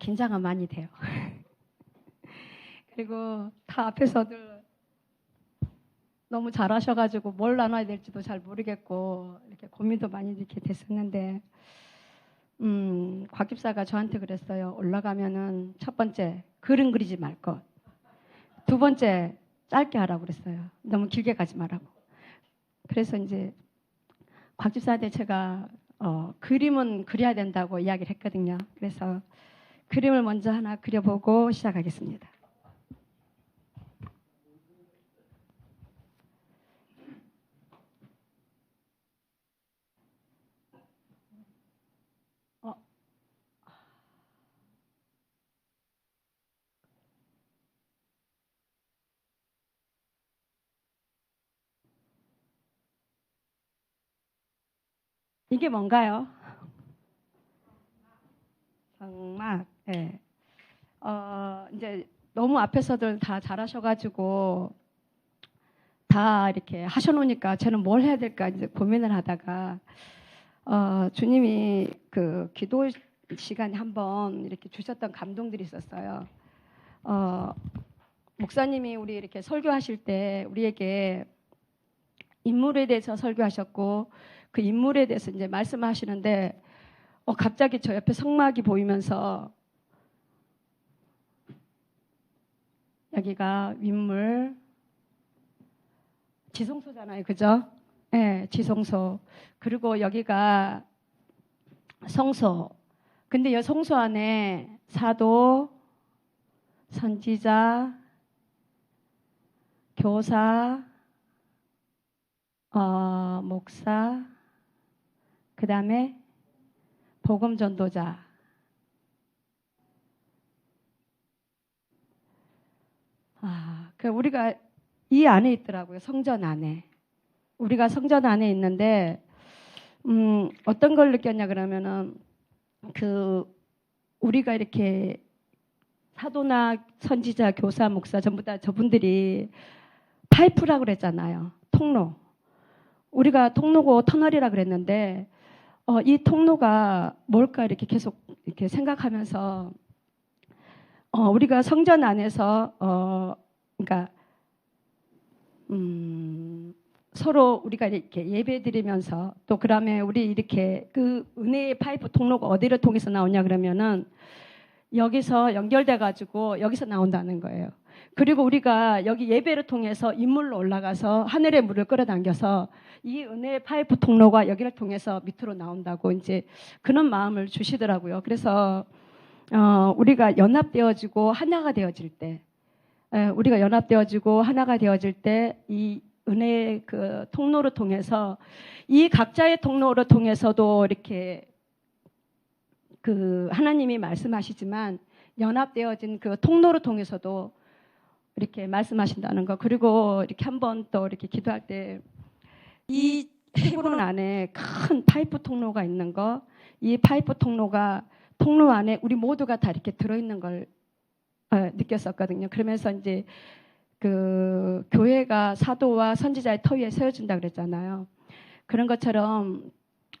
긴장은 많이 돼요. 그리고 다 앞에서들 너무 잘하셔가지고 뭘 나눠야 될지도 잘 모르겠고 이렇게 고민도 많이 이렇게 됐었는데 곽 집사가 저한테 그랬어요. 올라가면은 첫 번째 그림 그리지 말 것, 두 번째 짧게 하라고 그랬어요. 너무 길게 가지 말라고. 그래서 이제 곽 집사한테 제가 그림은 그려야 된다고 이야기를 했거든요. 그래서 그림을 먼저 하나 그려보고 시작하겠습니다. 이게 뭔가요? 정말, 예. 이제 너무 앞에서들 다 잘하셔가지고 다 이렇게 하셔놓으니까 저는 뭘 해야 될까 이제 고민을 하다가 주님이 그 기도 시간에 한번 이렇게 주셨던 감동들이 있었어요. 목사님이 우리 이렇게 설교하실 때 우리에게 인물에 대해서 설교하셨고 그 인물에 대해서 이제 말씀하시는데 갑자기 저 옆에 성막이 보이면서 여기가 윗물 지성소잖아요, 그죠? 네, 지성소. 그리고 여기가 성소. 근데 이 성소 안에 사도, 선지자, 교사, 목사, 그 다음에 복음 전도자. 우리가 이 안에 있더라고요. 성전 안에. 우리가 성전 안에 있는데, 어떤 걸 느꼈냐 그러면은, 우리가 이렇게 사도나 선지자, 교사, 목사 전부 다 저분들이 파이프라고 그랬잖아요. 통로. 우리가 통로고 터널이라 그랬는데, 이 통로가 뭘까 이렇게 계속 이렇게 생각하면서, 우리가 성전 안에서, 그러니까, 서로 우리가 이렇게 예배 드리면서 또 그다음에 우리 이렇게 그 은혜의 파이프 통로가 어디를 통해서 나오냐 그러면은 여기서 연결돼 가지고 여기서 나온다는 거예요. 그리고 우리가 여기 예배를 통해서 인물로 올라가서 하늘의 물을 끌어당겨서 이 은혜의 파이프 통로가 여기를 통해서 밑으로 나온다고 이제 그런 마음을 주시더라고요. 그래서 우리가 연합되어지고 하나가 되어질 때 우리가 연합되어지고 하나가 되어질 때 이 은혜의 그 통로를 통해서 이 각자의 통로를 통해서도 이렇게 그 하나님이 말씀하시지만 연합되어진 그 통로를 통해서도 이렇게 말씀하신다는 거. 그리고 이렇게 한번 또 이렇게 기도할 때 이 헤브론 안에 큰 파이프 통로가 있는 거, 이 파이프 통로가 통로 안에 우리 모두가 다 이렇게 들어있는 걸 느꼈었거든요. 그러면서 이제 그 교회가 사도와 선지자의 터 위에 세워진다 그랬잖아요. 그런 것처럼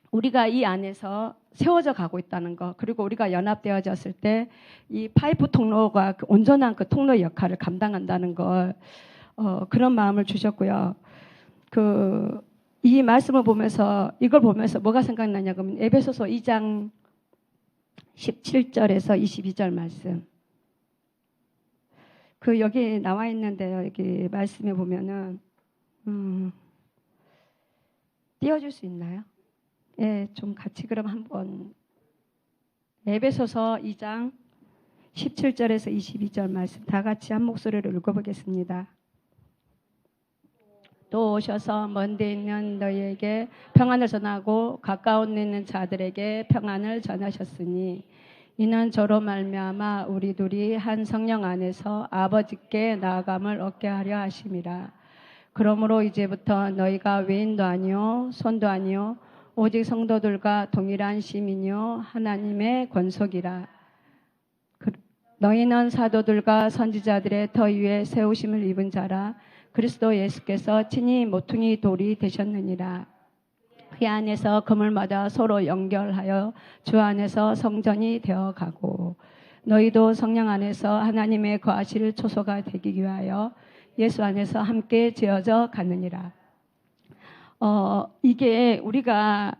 우리가 이 안에서 세워져 가고 있다는 거, 그리고 우리가 연합되어졌을 때 이 파이프 통로가 그 온전한 그 통로의 역할을 감당한다는 걸 그런 마음을 주셨고요. 이 말씀을 보면서 이걸 보면서 뭐가 생각나냐 그러면 에베소서 2장 17절에서 22절 말씀. 여기 나와 있는데요. 여기 말씀에 보면은 띄워줄 수 있나요? 예, 좀 같이 그럼 한번 에베소서 2장 17절에서 22절 말씀 다 같이 한 목소리로 읽어보겠습니다. 또 오셔서 먼 데 있는 너희에게 평안을 전하고 가까운 데 있는 자들에게 평안을 전하셨으니 이는 저로 말미암아 우리 둘이 한 성령 안에서 아버지께 나아감을 얻게 하려 하심이라. 그러므로 이제부터 너희가 외인도 아니요 손도 아니요 오직 성도들과 동일한 시민이요 하나님의 권속이라. 너희는 사도들과 선지자들의 터 위에 세우심을 입은 자라. 그리스도 예수께서 친히 모퉁이 돌이 되셨느니라. 그 안에서 그물마다 서로 연결하여 주 안에서 성전이 되어가고 너희도 성령 안에서 하나님의 거하실 초소가 되기 위하여 예수 안에서 함께 지어져 가느니라. 이게 우리가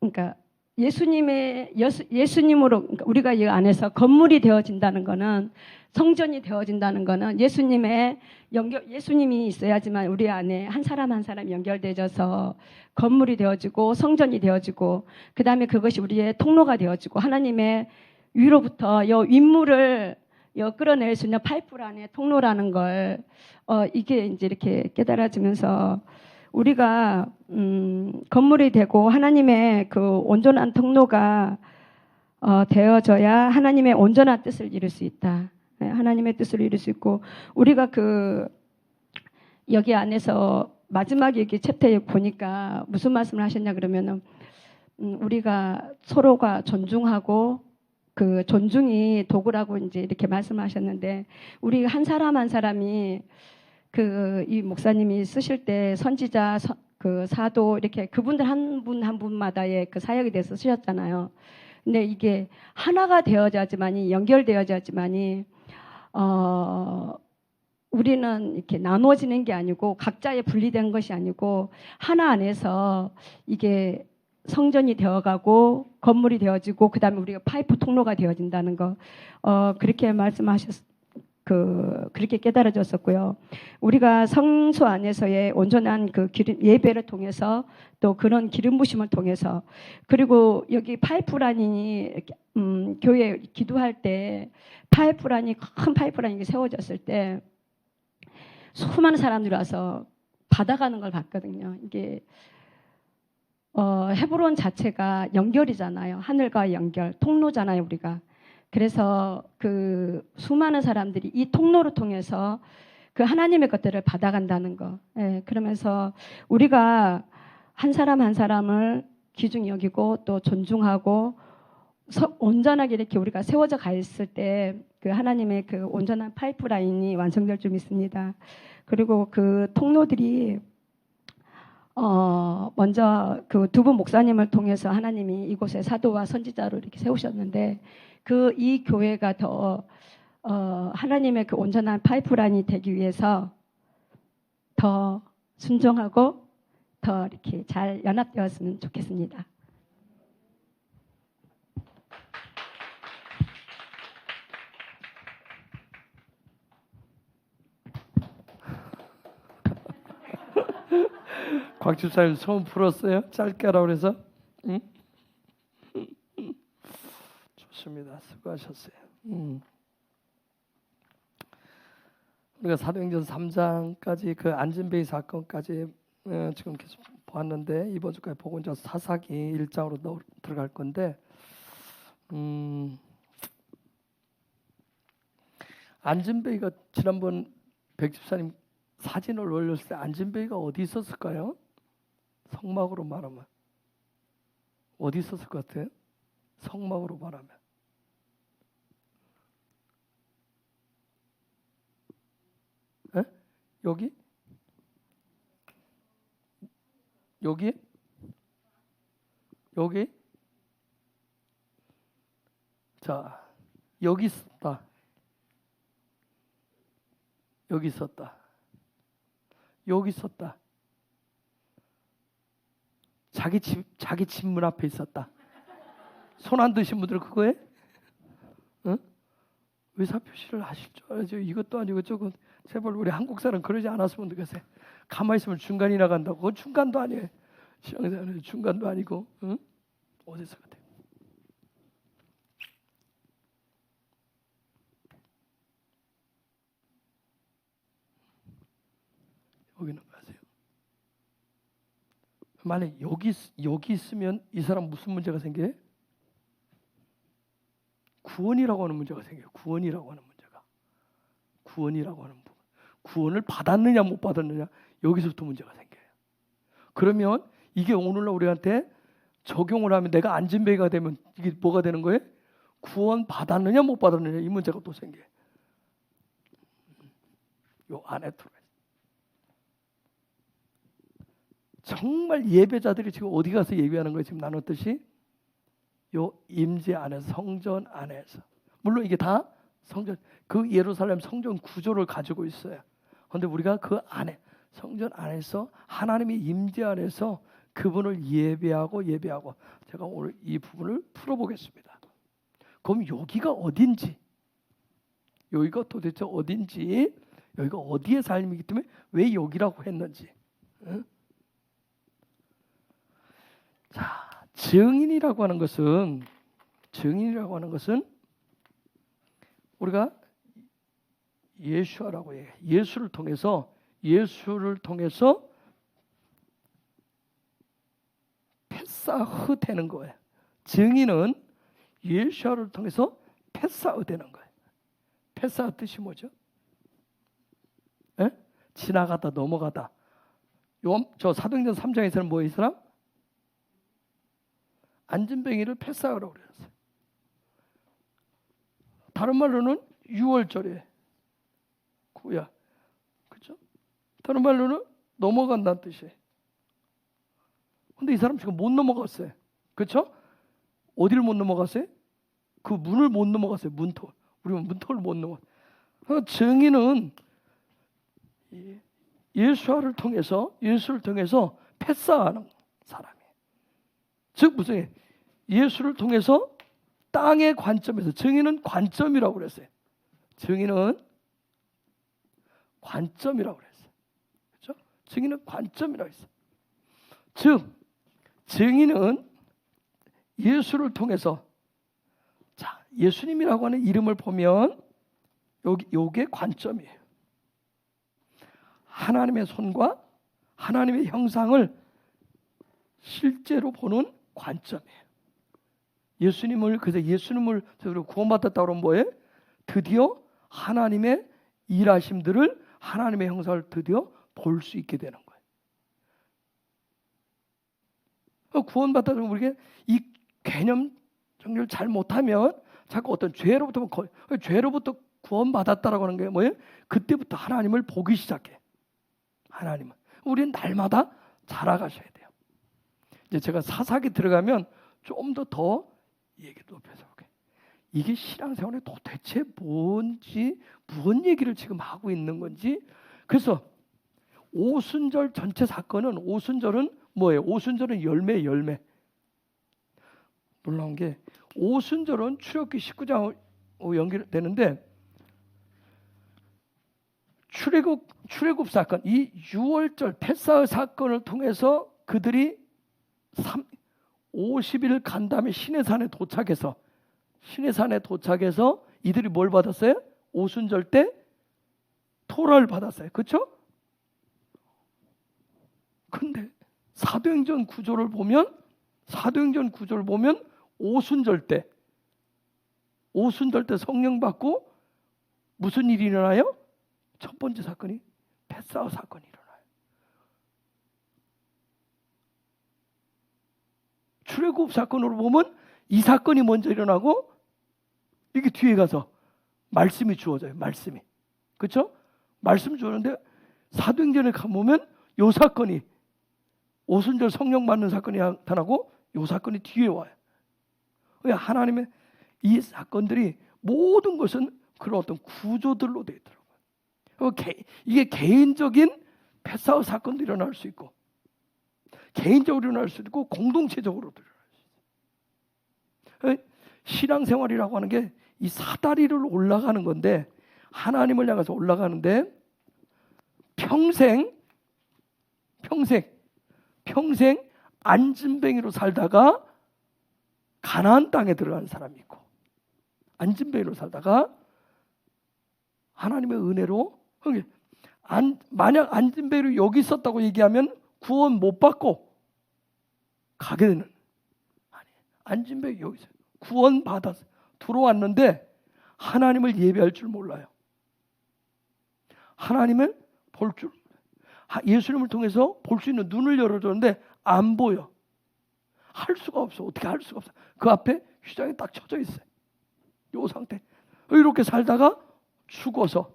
그러니까 예수님으로 그러니까 우리가 이 안에서 건물이 되어진다는 거는, 성전이 되어진다는 거는 예수님이 있어야지만 우리 안에 한 사람 한 사람 연결되어져서 건물이 되어지고 성전이 되어지고, 그 다음에 그것이 우리의 통로가 되어지고, 하나님의 위로부터 요 윗물을 끌어낼 수 있는 파이프라는 통로라는 걸 이게 이제 이렇게 깨달아지면서 우리가 건물이 되고 하나님의 그 온전한 통로가 되어져야 하나님의 온전한 뜻을 이룰 수 있다. 하나님의 뜻을 이룰 수 있고, 우리가 여기 안에서 마지막 여기 챕터에 보니까 무슨 말씀을 하셨냐 그러면은 우리가 서로가 존중하고 그 존중이 도구라고 이제 이렇게 말씀하셨는데, 우리 한 사람 한 사람이 이 목사님이 쓰실 때 선지자, 그 사도 이렇게 그분들 한 분 한 분마다의 그 사역에 대해서 쓰셨잖아요. 근데 이게 하나가 되어져야지만이 연결되어져야지만이 우리는 이렇게 나누어지는 게 아니고 각자의 분리된 것이 아니고 하나 안에서 이게 성전이 되어가고 건물이 되어지고 그다음에 우리가 파이프 통로가 되어진다는 거 그렇게 그렇게 깨달아졌었고요. 우리가 성소 안에서의 온전한 그 예배를 통해서 또 그런 기름 부심을 통해서, 그리고 여기 파이프라인이 교회 기도할 때 큰 파이프라인이 세워졌을 때 수많은 사람들이 와서 받아가는 걸 봤거든요. 이게 헤브론 자체가 연결이잖아요. 하늘과 연결, 통로잖아요, 우리가. 그래서 그 수많은 사람들이 이 통로를 통해서 그 하나님의 것들을 받아간다는 거. 그러면서 우리가 한 사람 한 사람을 귀중히 여기고 또 존중하고 온전하게 이렇게 우리가 세워져 가 있을 때 그 하나님의 그 온전한 파이프라인이 완성될 줄 믿습니다. 그리고 그 통로들이 먼저 그 두 분 목사님을 통해서 하나님이 이곳에 사도와 선지자로 이렇게 세우셨는데, 이 교회가 더 하나님의 그 온전한 파이프라인이 되기 위해서 더 순종하고 더 이렇게 잘 연합되었으면 좋겠습니다. 곽 집사님 소문 풀었어요? 짧게 하라고 그래서? 응? 좋습니다. 수고하셨어요. 우리가 사도행전 3장까지 그 안진뱅이 사건까지 지금 계속 보았는데, 이번 주까지 보고 이제 사사기 1장으로 들어갈 건데, 안진뱅이가 지난번 백 집사님 사진을 올렸을 때 안진뱅이가 어디 있었을까요? 성막으로 말하면 어디 있었을 것 같아요? 성막으로 말하면 여기? 여기? 여기? 자, 여기 있었다. 여기 있었다. 여기 있었다. 자기 집 문 앞에 있었다. 손 안 드신 분들 그거에? 응? 의사 표시를 하실 줄 알아야죠. 이것도 아니고 저건. 제발 우리 한국 사람 그러지 않았으면 좋겠어요. 가만히 있으면 중간이 나간다고. 그건 중간도 아니에요. 신앙생활은 중간도 아니고. 응? 어디서 같아요? 여기는 가세요. 만약 여기 있으면 이 사람 무슨 문제가 생겨요? 구원이라고 하는 문제가 생겨요. 구원이라고 하는 문제가. 구원이라고 하는 부분. 구원을 받았느냐 못 받았느냐, 여기서부터 문제가 생겨요. 그러면 이게 오늘날 우리한테 적용을 하면, 내가 안진뱅이가 되면 이게 뭐가 되는 거예요? 구원 받았느냐 못 받았느냐, 이 문제가 또 생겨요. 요 안에 들어가요. 정말 예배자들이 지금 어디 가서 예배하는 거예요? 지금 나눴듯이 요 임재 안에서, 성전 안에서. 물론 이게 다 성전, 그 예루살렘 성전 구조를 가지고 있어요. 그런데 우리가 그 안에, 성전 안에서 하나님의 임재 안에서 그분을 예배하고 제가 오늘 이 부분을 풀어보겠습니다. 그럼 여기가 어딘지, 여기가 도대체 어딘지, 여기가 어디의 삶이기 때문에 왜 여기라고 했는지. 응? 자, 증인이라고 하는 것은 우리가 예수라고 해요. 예수를 통해서 패사흐 되는 거예요. 증인은 예수를 통해서 패사흐 되는 거예요. 패사흐 뜻이 뭐죠? 에? 지나가다, 넘어가다. 저 사도행전 3장에서는 뭐에 있으나? 안진뱅이를 패사하라고 그랬어요. 다른 말로는 유월절에 구약, 그렇죠? 다른 말로는 넘어간다는 뜻이에요. 근데 이 사람 지금 못 넘어갔어요. 그렇죠? 어디를 못 넘어갔어요? 그 문을 못 넘어갔어요. 문턱. 우리는 문턱을 못 넘어갔어요. 증인은 예수를 통해서 패사하는 사람이에요. 즉 무슨 예수를 통해서 땅의 관점에서, 증인은 관점이라고 그랬어요. 증인은 관점이라고 그랬어요. 그렇죠? 증인은 관점이라고 했어요. 즉 증인은 예수를 통해서, 자, 예수님이라고 하는 이름을 보면 요게 관점이에요. 하나님의 손과 하나님의 형상을 실제로 보는 관점이에요. 그래서 예수님을 구원받았다고 하면 뭐예요? 드디어 하나님의 일하심들을, 하나님의 형상을 드디어 볼 수 있게 되는 거예요. 구원받았다고 하면 우리가 이 개념 정리를 잘 못하면 자꾸 어떤 죄로부터 구원받았다라고 하는 게 뭐예요? 그때부터 하나님을 보기 시작해. 하나님은. 우리는 날마다 자라가셔야 돼요. 이제 제가 사사기 들어가면 좀 더 얘기 높여서 볼게요. 이게 신앙생활에 도대체 뭔지, 무슨 얘기를 지금 하고 있는 건지. 그래서 오순절 전체 사건은, 오순절은 뭐예요? 오순절은 열매. 놀라운 게 오순절은 출애굽기 19장 연결되는데, 출애굽 사건, 이 6월절 패사의 사건을 통해서 그들이 50일 간 다음에 시내산에 도착해서 이들이 뭘 받았어요? 오순절 때 토라를 받았어요. 그렇죠? 근데 사도행전 구조를 보면 오순절 때 성령 받고 무슨 일이 일어나요? 첫 번째 사건이 패사의 사건이 일어나요. 출애굽 사건으로 보면 이 사건이 먼저 일어나고, 이게 뒤에 가서 말씀이 주어져요. 말씀이. 그렇죠? 말씀 주었는데 사도행전에 가보면 이 사건이, 오순절 성령 받는 사건이 나타나고 이 사건이 뒤에 와요. 하나님의 이 사건들이 모든 것은 그런 어떤 구조들로 되어 있더라고요. 이게 개인적인 패사의 사건도 일어날 수 있고, 개인적으로 일어날 수도 있고, 공동체적으로도 일어날 수 있어요. 신앙생활이라고 하는 게 이 사다리를 올라가는 건데, 하나님을 향해서 올라가는데, 평생 안진뱅이로 살다가 가나안 땅에 들어간 사람이 있고, 안진뱅이로 살다가 하나님의 은혜로, 만약 안진뱅이로 여기 있었다고 얘기하면 구원 못 받고 가게 되는, 아니, 안진뱅이 여기 있어요. 구원 받아서 들어왔는데 하나님을 예배할 줄 몰라요. 하나님을 볼 줄, 예수님을 통해서 볼 수 있는 눈을 열어줬는데 안 보여. 할 수가 없어. 어떻게 할 수가 없어. 그 앞에 휘장이 딱 쳐져 있어요. 이 상태. 이렇게 살다가 죽어서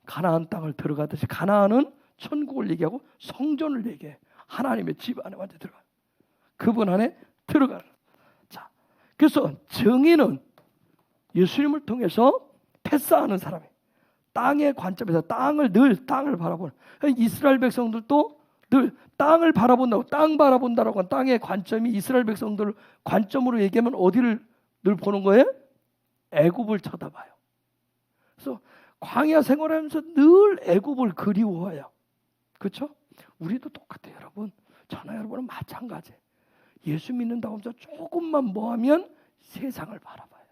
가나안 땅을 들어가듯이, 가나안은 천국을 얘기하고 성전을 얘기해. 하나님의 집 안에 완전히 들어가. 그분 안에 들어가는. 자, 그래서 정의는 예수님을 통해서 패스하는 사람이 땅의 관점에서 늘 땅을 바라보는. 이스라엘 백성들도 늘 땅을 바라본다고, 땅 바라본다라고 하는 땅의 관점이 이스라엘 백성들 관점으로 얘기하면 어디를 늘 보는 거예요? 애굽을 쳐다봐요. 그래서 광야 생활하면서 늘 애굽을 그리워해요. 그렇죠? 우리도 똑같아요, 여러분. 저나 여러분은 마찬가지. 예수 믿는다고 하면서 조금만 뭐하면 세상을 바라봐요.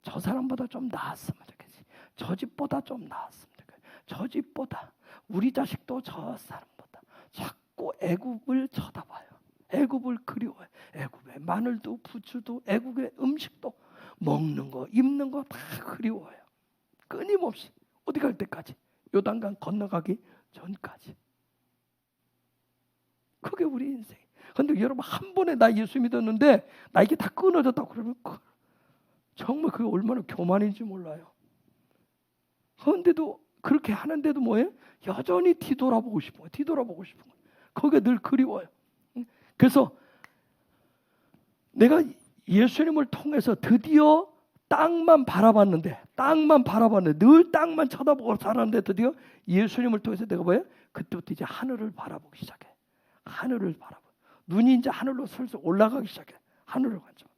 저 사람보다 좀 나았으면 좋겠지. 저 집보다 좀 나았으면 좋겠지. 저 집보다, 우리 자식도 저 사람보다. 자꾸 애굽을 쳐다봐요. 애굽을 그리워해요. 애굽의 마늘도 부추도 애굽의 음식도 먹는 거 입는 거 다 그리워해요. 끊임없이 어디 갈 때까지, 요단강 건너가기 전까지. 그게 우리 인생. 근데 여러분, 한 번에 나 예수 믿었는데 나 이게 다 끊어졌다고 그러면 정말 그게 얼마나 교만인지 몰라요. 그런데도 그렇게 하는데도 뭐예요? 여전히 뒤돌아보고 싶은 거예요. 뒤돌아보고 싶은 거예요. 거기가 늘 그리워요. 그래서 내가 예수님을 통해서 드디어 땅만 바라봤는데 늘 땅만 쳐다보고 살았는데 드디어 예수님을 통해서 내가 뭐예요? 그때부터 이제 하늘을 바라보기 시작해. 하늘을 바라봐. 눈이 이제 하늘로 슬슬 올라가기 시작해. 하늘을 관점.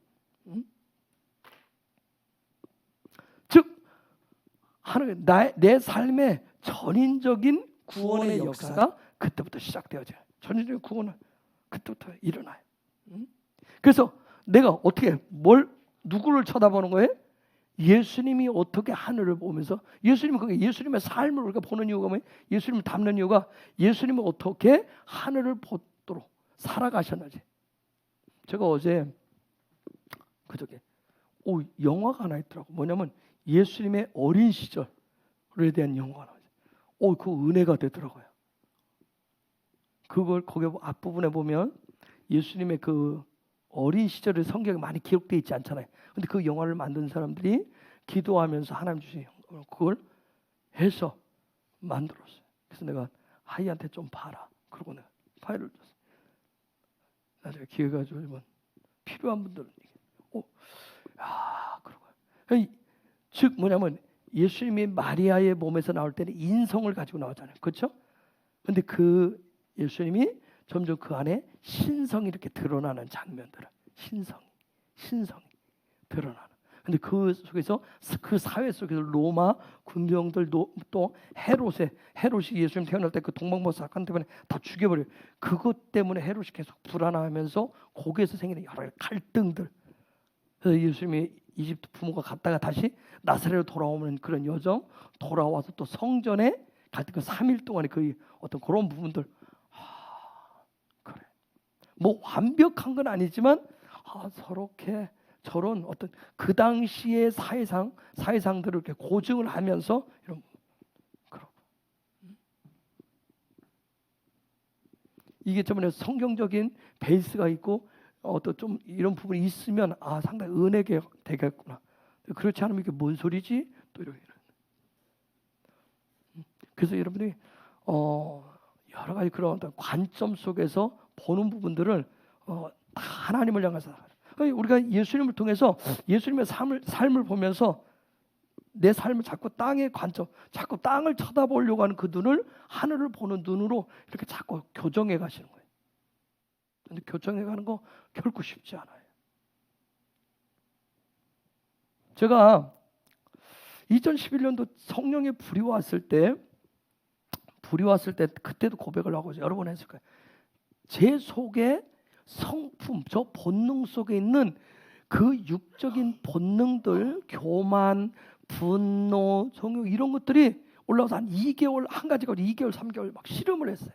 즉 내 삶의 전인적인 구원의 역사가 그때부터 시작되어져요. 전인적인 구원은 그때부터 일어나요. 그래서 내가 어떻게 누구를 쳐다보는 거예요? 예수님이 어떻게 하늘을 보면서 예수님의 삶을 우리가 보는 이유가 뭐예요? 예수님을 닮는 이유가 예수님은 어떻게 하늘을 보도록 살아가셨는지. 제가 어제 그저께 영화가 하나 있더라고. 뭐냐면 예수님의 어린 시절에 대한 영화가 나와요. 그 은혜가 되더라고요. 그걸 거기 앞부분에 보면 예수님의 그 어린 시절의 성경에 많이 기록되어 있지 않잖아요. 근데 그 영화를 만든 사람들이 기도하면서 하나님 주신 그걸 해서 만들었어요. 그래서 내가 하이한테 좀 봐라. 그러고 내가 파일을 줬어요. 나중에 기회가 주면 필요한 분들은 그러고. 즉 뭐냐면 예수님이 마리아의 몸에서 나올 때는 인성을 가지고 나오잖아요. 그렇죠? 근데 그 예수님이 점점 그 안에 신성이 이렇게 드러나는 장면들을 신성이 드러나는. 근데 그 속에서 그 사회 속에서 로마 군병들도 또 헤롯이 예수님 태어날 때 그 동방모 사건 때문에 다 죽여버려요. 그것 때문에 헤롯이 계속 불안하면서 거기에서 생기는 여러 갈등들. 그래서 예수님이 이집트 부모가 갔다가 다시 나사렛으로 돌아오는 그런 여정, 돌아와서 또 성전에 갈 때 그 3일 동안의 그 어떤 그런 부분들. 그래. 뭐 완벽한 건 아니지만 저렇게 저런 어떤 그 당시의 사회상들을 이렇게 고증을 하면서 이런 그런 이게 좀 성경적인 베이스가 있고 어떤 좀 이런 부분이 있으면 상당히 은혜가 되겠구나. 그렇지 않으면 이게 뭔 소리지? 또 이런. 그래서 여러분들이 여러 가지 그런 어떤 관점 속에서 보는 부분들을 다 하나님을 향해서 우리가 예수님을 통해서 예수님의 삶을 보면서 내 삶을 자꾸 땅의 관점, 자꾸 땅을 쳐다보려고 하는 그 눈을 하늘을 보는 눈으로 이렇게 자꾸 교정해 가시는 거예요. 근데 교정해 가는 거 결코 쉽지 않아요. 제가 2011년도 성령의 불이 왔을 때 그때도 고백을 하고 여러 번 했을 거예요. 제 속에 성품, 저 본능 속에 있는 그 육적인 본능들, 교만, 분노, 정욕 이런 것들이 올라와서 한 2개월, 한 가지가 2개월, 3개월 막 실험을 했어요.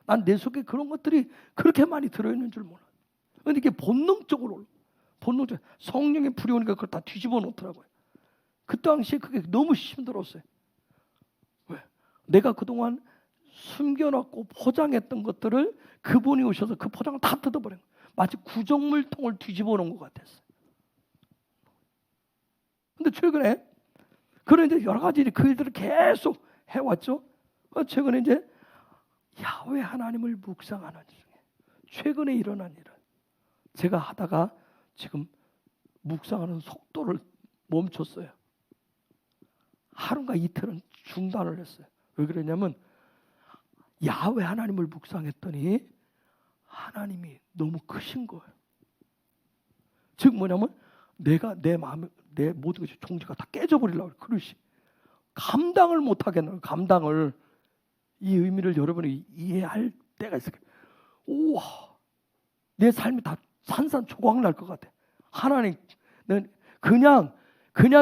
난 내 속에 그런 것들이 그렇게 많이 들어있는 줄 몰라. 그런데 이게 본능적으로 성령의 불이 오니까 그걸 다 뒤집어 놓더라고요. 그 당시에 그게 너무 힘들었어요. 왜? 내가 그동안 숨겨놨고 포장했던 것들을 그분이 오셔서 그 포장을 다 뜯어버린 거예요. 마치 구정물통을 뒤집어 놓은 것 같았어요. 근데 최근에 그런 이제 여러 가지 그 일들을 계속 해왔죠. 최근에 이제 야훼 하나님을 묵상하는 중에 최근에 일어난 일은 제가 하다가 지금 묵상하는 속도를 멈췄어요. 하루가 이틀은 중단을 했어요. 왜 그러냐면 야훼 하나님을 묵상했더니 하나님이 너무 크신 거예요. 즉 뭐냐면 내가 내 마음에 내 모든 것이 종지가 다 깨져버리려고 그릇이 감당을 못하겠는 감당을 이 의미를 여러분이 이해할 때가 있어요. 우와, 내 삶이 다 산산조각 날 것 같아. 하나님, 그냥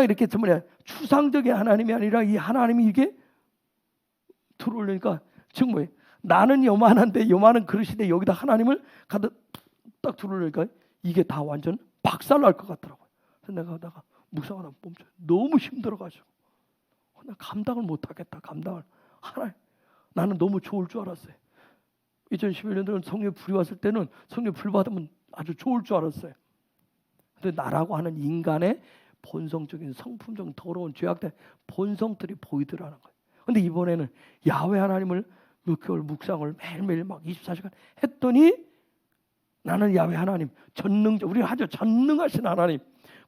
이렇게 정말 추상적인 하나님이 아니라 이 하나님이 이게 들어오려니까 지금 뭐예요? 나는 요만한데 요만한 그릇인데 여기다 하나님을 가득 딱 들어오려니까 이게 다 완전 박살날 것 같더라고요. 그래서 내가 하다가 묵상하다 멈춰. 너무 힘들어가지고 나 감당을 못하겠다. 감당을 하나님, 나는 너무 좋을 줄 알았어요. 2011년도는 성령의 불이 왔을 때는 성령의 불 받으면 아주 좋을 줄 알았어요. 근데 나라고 하는 인간의 본성적인 성품적 더러운 죄악된 본성들이 보이더라는 거예요. 근데 이번에는 야훼 하나님을 몇 개월 묵상을 매일매일 막 24시간 했더니 나는 야훼 하나님 전능자, 우리 하죠, 전능하신 하나님,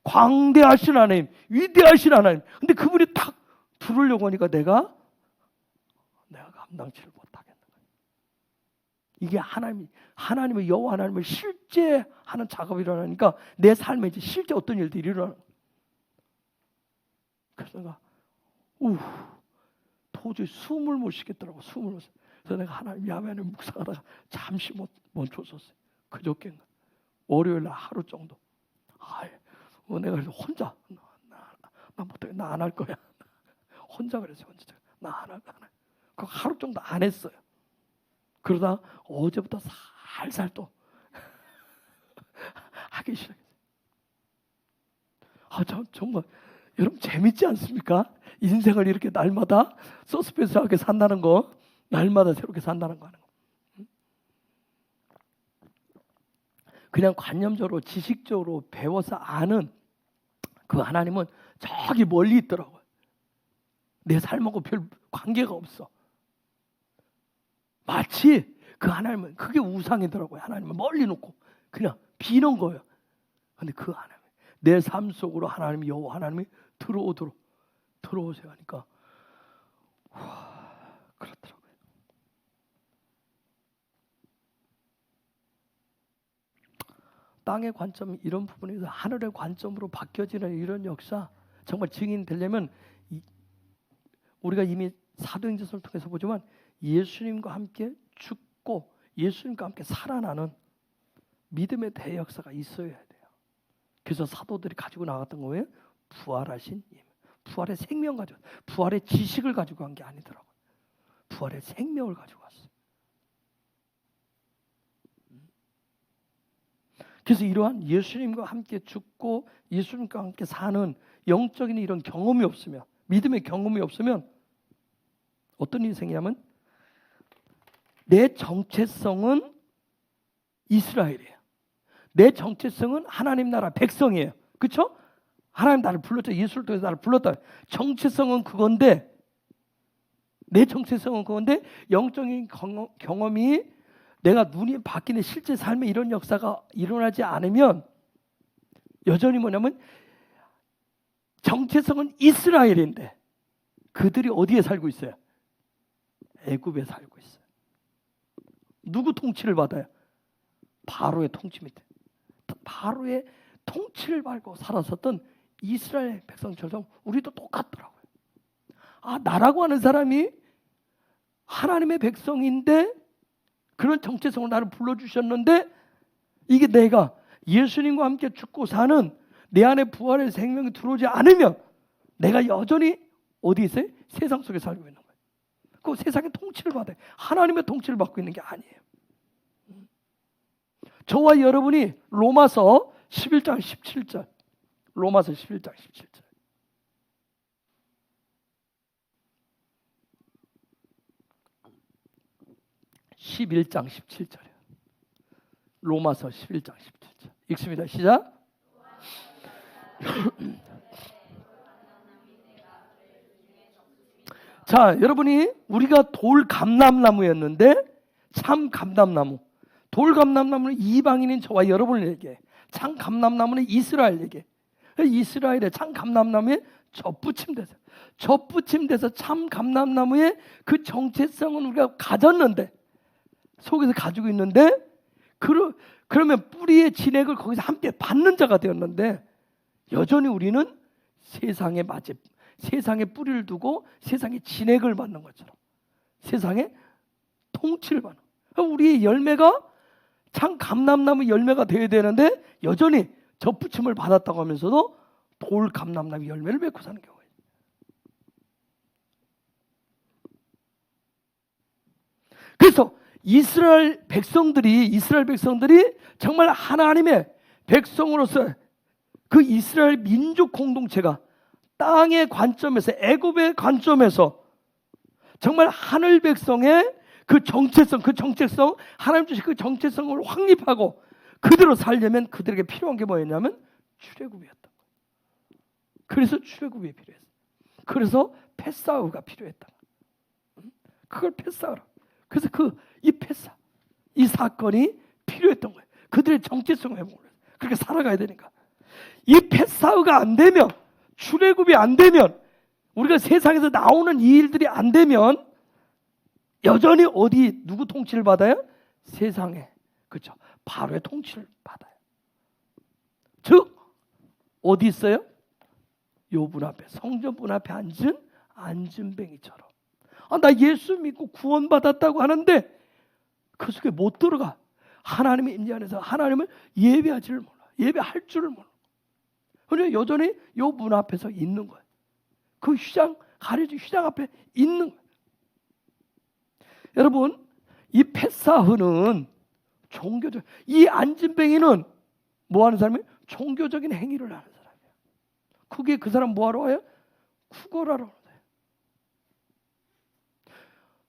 광대하신 하나님, 위대하신 하나님. 근데 그분이 탁 들으려고 하니까 내가 감당치를 못하겠는 거예요. 이게 하나님의 여호와 하나님을 실제 하는 작업이 일어나니까 내 삶에 이제 실제 어떤 일들이 일어나는 거예요. 그래서 내가 도저히 숨을 못 쉬겠더라고. 숨을 못 쉬. 그래서 내가 하나님 야훼 하나님 묵상하다가 잠시 멈췄었어요. 그저께인가 월요일 날 하루 정도. 내가 그래서 혼자 나 못해, 나 안 할 거야. 혼자 그랬어요. 혼자 나 안 할 거야. 그 하루 정도 안 했어요. 그러다 어제부터 살살 또 하기 시작했어요. 정말 여러분 재밌지 않습니까? 인생을 이렇게 날마다 서스펜스하게 산다는 거, 날마다 새롭게 산다는 거 하는 거. 그냥 관념적으로 지식적으로 배워서 아는 그 하나님은 저기 멀리 있더라고요. 내 삶하고 별 관계가 없어. 마치 그 하나님은 그게 우상이더라고요. 하나님은 멀리 놓고 그냥 비는 거예요. 근데 그 하나님, 내 삶 속으로 하나님이 여호와 하나님이 들어오세요 하니까 그렇더라고요. 땅의 관점 이런 부분에서 하늘의 관점으로 바뀌어지는 이런 역사 정말 증인되려면 우리가 이미 사도행전을 통해서 보지만 예수님과 함께 죽고 예수님과 함께 살아나는 믿음의 대역사가 있어야 돼요. 그래서 사도들이 가지고 나갔던 거예요. 부활하신 힘, 부활의 생명 가지고, 부활의 지식을 가지고 간 게 아니더라고요. 부활의 생명을 가지고 왔어요. 그래서 이러한 예수님과 함께 죽고 예수님과 함께 사는 영적인 이런 경험이 없으면, 믿음의 경험이 없으면 어떤 일이 생기냐면 내 정체성은 이스라엘이에요. 내 정체성은 하나님 나라 백성이에요. 그렇죠? 하나님 나를 불렀죠. 예수를 통해서 나를 불렀다. 정체성은 그건데, 내 정체성은 그건데 영적인 경험이 내가 눈이 바뀌는 실제 삶에 이런 역사가 일어나지 않으면 여전히 뭐냐면 정체성은 이스라엘인데 그들이 어디에 살고 있어요? 애굽에 살고 있어요. 누구 통치를 받아요? 바로의 통치 밑에. 바로의 통치를 받고 살았었던 이스라엘 백성처럼 우리도 똑같더라고요. 나라고 하는 사람이 하나님의 백성인데 그런 정체성을 나를 불러주셨는데 이게 내가 예수님과 함께 죽고 사는 내 안에 부활의 생명이 들어오지 않으면 내가 여전히 어디 있어요? 세상 속에 살고 있는 거예요. 그 세상의 통치를 받아요. 하나님의 통치를 받고 있는 게 아니에요. 저와 여러분이 로마서 11장 17절, 로마서 11장 17절. (11장 17절이에요) 로마서 11장 17절 읽습니다. 시작. 자, 여러분이 우리가 돌 감람나무였는데 참 감람나무, 돌 감람나무는 이방인인 저와 여러분을 얘기해. 참 감람나무는 이스라엘에게. 이스라엘의 참 감람나무에 접붙임돼서 참 감람나무의 그 정체성은 우리가 가졌는데, 속에서 가지고 있는데, 그러면 뿌리의 진액을 거기서 함께 받는 자가 되었는데, 여전히 우리는 세상에 뿌리를 두고 세상의 진액을 받는 것처럼 세상의 통치를 받는, 우리의 열매가 참 감람나무 열매가 되어야 되는데 여전히 접붙임을 받았다고 하면서도 돌 감람나무 열매를 맺고 사는 경우가 있어요. 그래서 이스라엘 백성들이 정말 하나님의 백성으로서 그 이스라엘 민족 공동체가 땅의 관점에서, 애굽의 관점에서 정말 하늘 백성의 그 정체성, 하나님 주신 그 정체성을 확립하고 그대로 살려면 그들에게 필요한 게 뭐였냐면 출애굽이었다. 그래서 출애굽이 필요했어. 그래서 패사후가 필요했다. 그걸 패사후라. 그래서 이 사건이 필요했던 거예요. 그들의 정체성을 회복을 해서 그렇게 살아가야 되니까. 이 패사후가 안 되면, 출애굽이 안 되면, 우리가 세상에서 나오는 이 일들이 안 되면 여전히 누구 통치를 받아요? 세상에, 그렇죠? 바로의 통치를 받아요. 즉 어디 있어요? 요 문 앞에, 성전문 앞에 앉은 안진뱅이처럼. 나 예수 믿고 구원받았다고 하는데 그 속에 못 들어가. 하나님의 임재 안에서 하나님을 예배하지를 몰라. 예배할 줄을 몰라. 그냥 여전히 요 문 앞에서 있는 거예요. 그 가려진 휘장 앞에 있는 거예요. 여러분, 이 패사흐는 이 안진뱅이는 뭐 하는 사람이에요? 종교적인 행위를 하는 사람이에요. 그게 그 사람 뭐 하러 와요? 구걸하러 와요.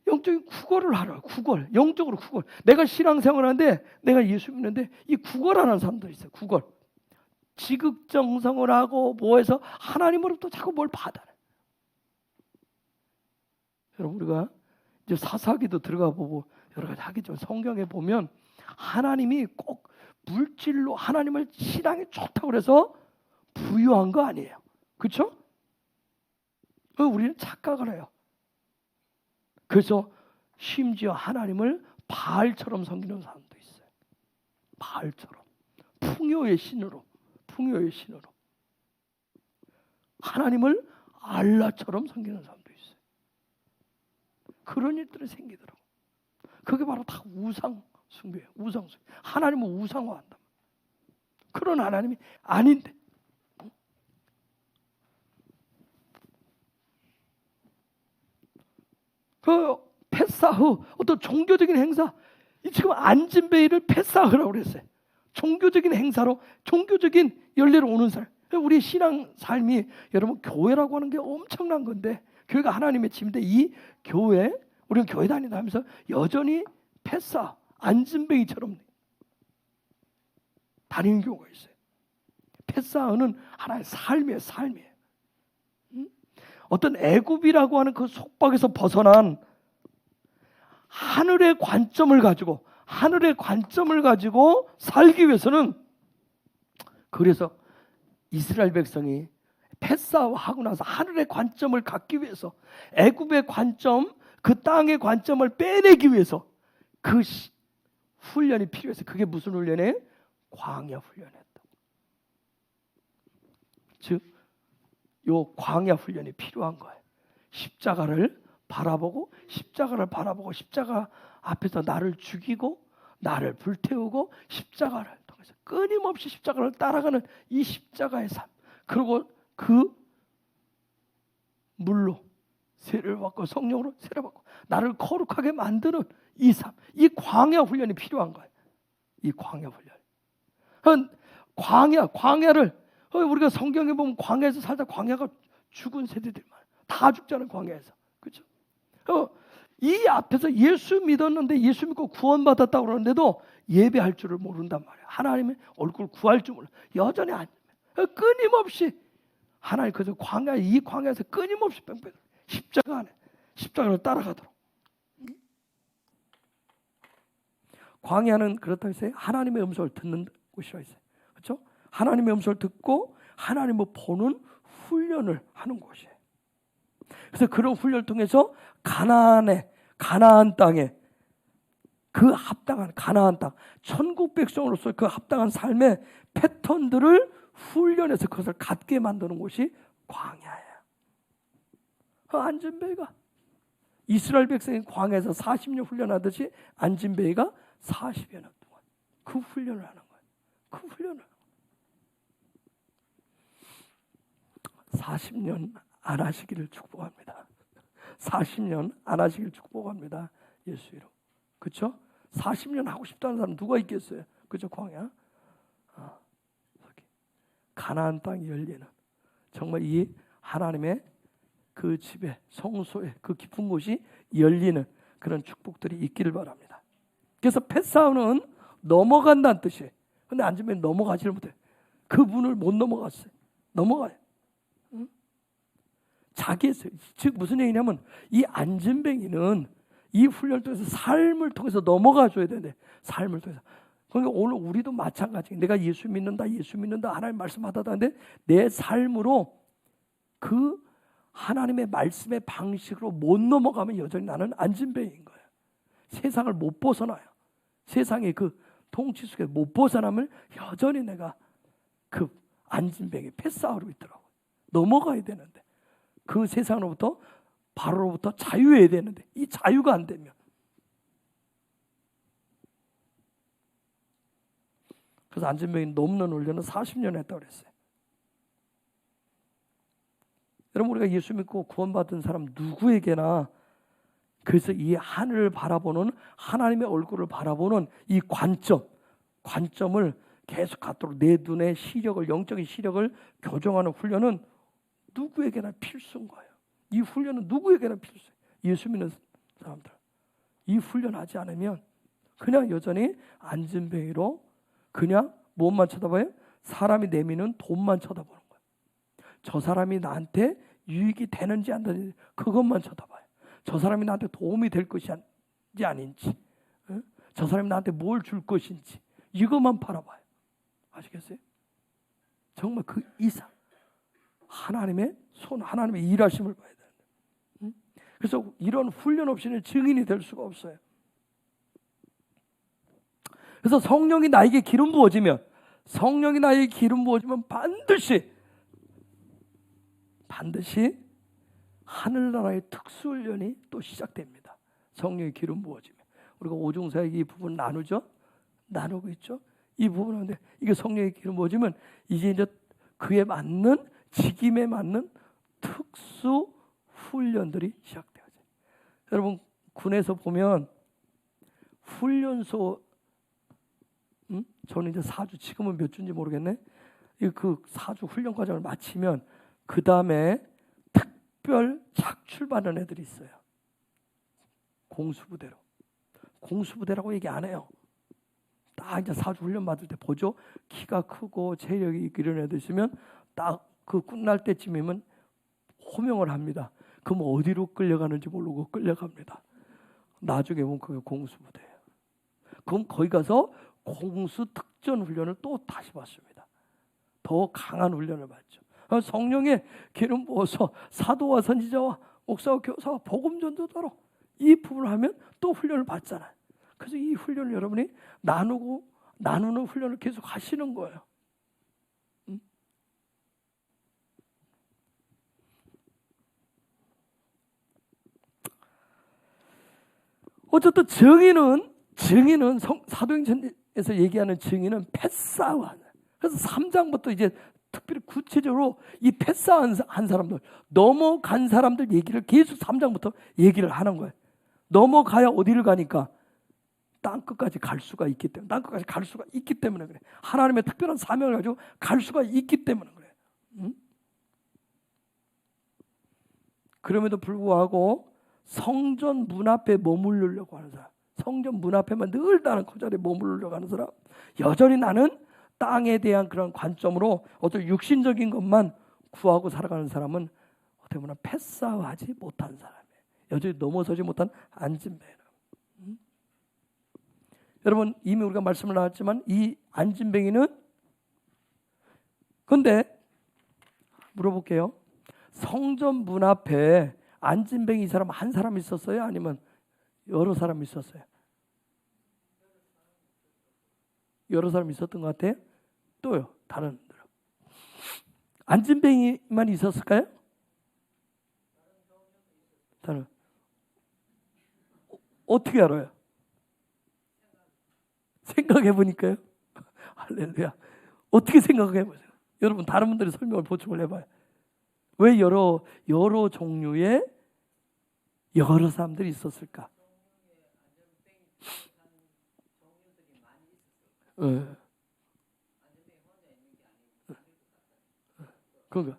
영적인 구걸을 하러, 영적으로 구걸. 내가 신앙생활을 하는데, 내가 예수 믿는데 이 구걸하는 사람들이 있어요. 구걸. 지극정성을 하고 뭐해서 하나님으로부터 자꾸 뭘 받아요. 여러분, 우리가 이제 사사기도 들어가 보고 여러 가지 하겠지만 성경에 보면 하나님이 꼭 물질로 하나님을 신앙이 좋다고 그래서 부유한 거 아니에요. 그렇죠? 우리는 착각을 해요. 그래서 심지어 하나님을 바알처럼 섬기는 사람도 있어요. 바알처럼. 풍요의 신으로. 하나님을 알라처럼 섬기는 사람도 있어요. 그런 일들이 생기더라고. 그게 바로 다 우상 숭배예요. 우상 숭배. 하나님을 우상화한다. 그런 하나님이 아닌데. 그 패사흐, 어떤 종교적인 행사, 지금 안진뱅이를 패사흐라고 그랬어요. 종교적인 행사로, 종교적인 연례로 오는 사람. 우리 신앙 삶이, 여러분, 교회라고 하는 게 엄청난 건데, 교회가 하나님의 집인데 이 교회, 우리는 교회 다닌다 하면서 여전히 패사, 안진뱅이처럼 다니는 경우가 있어요. 패사흐는 하나의 삶이에요. 어떤 애굽이라고 하는 그 속박에서 벗어난 하늘의 관점을 가지고 살기 위해서는, 그래서 이스라엘 백성이 패사하고 나서 하늘의 관점을 갖기 위해서, 애굽의 관점, 그 땅의 관점을 빼내기 위해서 그 훈련이 필요해서, 그게 무슨 훈련이에요? 광야 훈련이었다. 즉, 요 광야 훈련이 필요한 거예요. 십자가를 바라보고 십자가 앞에서 나를 죽이고 나를 불태우고 십자가를 통해서 끊임없이 십자가를 따라가는 이 십자가의 삶, 그리고 그 물로 세를 받고 성령으로 세를 받고 나를 거룩하게 만드는 이 삶, 이 광야 훈련이 필요한 거예요. 이 광야 훈련. 광야를 우리가 성경에 보면 광야에서 살다 광야가 죽은 세대들만 다 죽잖아요. 광야에서. 그렇죠? 이 앞에서 예수 믿었는데, 예수 믿고 구원받았다고 그러는데도 예배할 줄을 모른단 말이에요. 하나님의 얼굴 구할 줄 몰라. 여전히 끊임없이 하나님, 그래서 이 광야에서 끊임없이 뺑뺑 십자가 안에 십자가를 따라가도록. 광야는 그렇다고 했어요. 하나님의 음성을 듣는 곳이라고 했어요. 그렇죠? 하나님의 음성을 듣고 하나님을 보는 훈련을 하는 곳이에요. 그래서 그런 훈련을 통해서 가나안 땅에 그 합당한 가나안 땅, 천국 백성으로서 그 합당한 삶의 패턴들을 훈련해서 그것을 갖게 만드는 곳이 광야예요. 안진뱅이가 이스라엘 백성이 광야에서 40년 훈련하듯이 안진뱅이가 40여 년 동안 그 훈련을 하는 거예요. 그 훈련을 40년 안 하시기를 축복합니다. 40년 안 하시기를 축복합니다. 예수 이름. 그렇죠? 40년 하고 싶다는 사람 누가 있겠어요? 그죠? 광야. 가나안 땅이 열리는 정말 이 하나님의 그 집에 성소에 그 깊은 곳이 열리는 그런 축복들이 있기를 바랍니다. 그래서 패사우는 넘어간다는 뜻이에요. 근데 안진뱅이 넘어가지를 못해. 그 문을 못 넘어갔어요. 넘어가요. 응? 즉 무슨 얘기냐면 이 안진뱅이는 이 훈련을 통해서 삶을 통해서 넘어가 줘야 되는데 삶을 통해서. 그러니까 오늘 우리도 마찬가지. 내가 예수 믿는다 하나님 말씀하다는데 내 삶으로 그 하나님의 말씀의 방식으로 못 넘어가면 여전히 나는 안진뱅이인 거예요. 세상을 못 벗어나요. 세상의 그 통치 속에 못 벗어나면 여전히 내가 그 안진뱅이 패싸우고 있더라고요. 넘어가야 되는데 그 세상으로부터 바로로부터 자유해야 되는데 이 자유가 안 되면 그래서 안진뱅이 넘는 훈련은 40년 했다고 그랬어요. 여러분 우리가 예수 믿고 구원받은 사람 누구에게나 그래서 이 하늘을 바라보는 하나님의 얼굴을 바라보는 이 관점을 계속 갖도록 내 눈의 시력을 영적인 시력을 교정하는 훈련은 누구에게나 필수인 거예요. 이 훈련은 누구에게나 필수예요. 예수 믿는 사람들 이 훈련하지 않으면 그냥 여전히 안진뱅이로 그냥 무엇만 쳐다봐요? 사람이 내미는 돈만 쳐다보는 거예요. 저 사람이 나한테 유익이 되는지 안 되는지 그것만 쳐다봐요. 저 사람이 나한테 도움이 될 것인지 아닌지, 저 사람이 나한테 뭘 줄 것인지 이것만 바라봐요. 아시겠어요? 정말 그 이상 하나님의 손, 하나님의 일하심을 봐야 되는데, 그래서 이런 훈련 없이는 증인이 될 수가 없어요. 그래서 성령이 나에게 기름 부어지면 반드시 하늘나라의 특수훈련이 또 시작됩니다. 성령의 기름 부어지면 우리가 오중사역 이 부분 나누고 있죠. 이 부분인데 이게 성령의 기름 부어지면 이제 그에 맞는 직임에 맞는 특수 훈련들이 시작돼요. 여러분 군에서 보면 훈련소 저는 이제 4주 지금은 몇 주인지 모르겠네. 그 4주 훈련 과정을 마치면 그 다음에 특별 착출받는 애들이 있어요. 공수부대라고 얘기 안 해요. 딱 이제 4주 훈련 받을 때 보죠. 키가 크고 체력이 있고 이런 애들 있으면 딱 그 끝날 때쯤이면 호명을 합니다. 그럼 어디로 끌려가는지 모르고 끌려갑니다. 나중에 보면 그게 공수부대예요. 그럼 거기 가서 공수 특전 훈련을 또 다시 받습니다. 더 강한 훈련을 받죠. 성령의 기름 부어서 사도와 선지자와 목사와 교사와 복음 전도자로 이 부분을 하면 또 훈련을 받잖아요. 그래서 이 훈련을 여러분이 나누는 훈련을 계속 하시는 거예요. 어쨌든 증인은 사도행전에서 얘기하는 증인은 패싸움. 그래서 3장부터 이제 특별히 구체적으로 이 패싸움 한 사람들, 넘어간 사람들 얘기를 계속 3장부터 얘기를 하는 거예요. 넘어가야 어디를 가니까 땅끝까지 갈 수가 있기 때문에 그래. 하나님의 특별한 사명을 가지고 갈 수가 있기 때문에 그래. 그럼에도 불구하고 성전 문 앞에 머무르려고 하는 사람, 성전 문 앞에만 늘 나는 그 자리에 머무르려고 하는 사람, 여전히 나는 땅에 대한 그런 관점으로 어떤 육신적인 것만 구하고 살아가는 사람은 어떻게 보면 패싸움하지 못한 사람이에요. 여전히 넘어서지 못한 안진뱅이. 여러분 이미 우리가 말씀을 나눴지만 이 안진뱅이는 근데 물어볼게요. 성전 문 앞에 안진뱅이 이 사람 한 사람 있었어요? 아니면 여러 사람 있었어요? 여러 사람 있었던 것 같아요? 또요? 다른 안진뱅이만 있었을까요? 다른 어떻게 알아요? 생각해 보니까요. 할렐루야. 어떻게 생각해 보세요. 여러분 다른 분들이 설명을 보충을 해봐요. 왜 여러 종류의 여러 사람들이 있었을까? 그러니까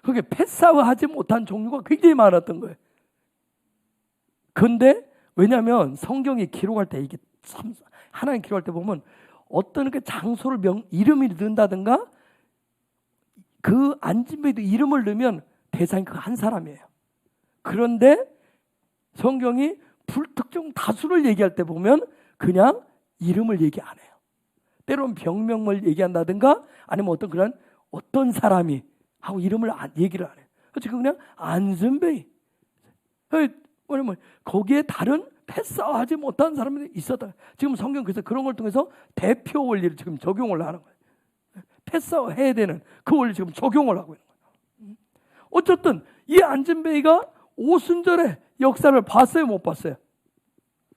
그게 패싸워하지 못한 종류가 굉장히 많았던 거예요. 근데 왜냐하면 성경이 기록할 때 이게 참 하나님 기록할 때 보면 어떤 그 장소를 이름을 넣는다든가 그 안진뱅이도 이름을 넣으면 대상이 그 한 사람이에요. 그런데 성경이 불특정 다수를 얘기할 때 보면 그냥 이름을 얘기 안 해요. 때로는 병명을 얘기한다든가 아니면 어떤 사람이 하고 이름을 얘기를 안 해요. 지금 그냥 안진뱅이. 왜냐면 거기에 다른 패싸워하지 못한 사람들이 있었다. 지금 성경 그래서 그런 걸 통해서 대표 원리를 지금 적용을 하는 거예요. 패싸워해야 되는 그 원리 지금 적용을 하고 있는 거예요. 어쨌든 이 안진뱅이가 오순절의 역사를 봤어요, 못 봤어요?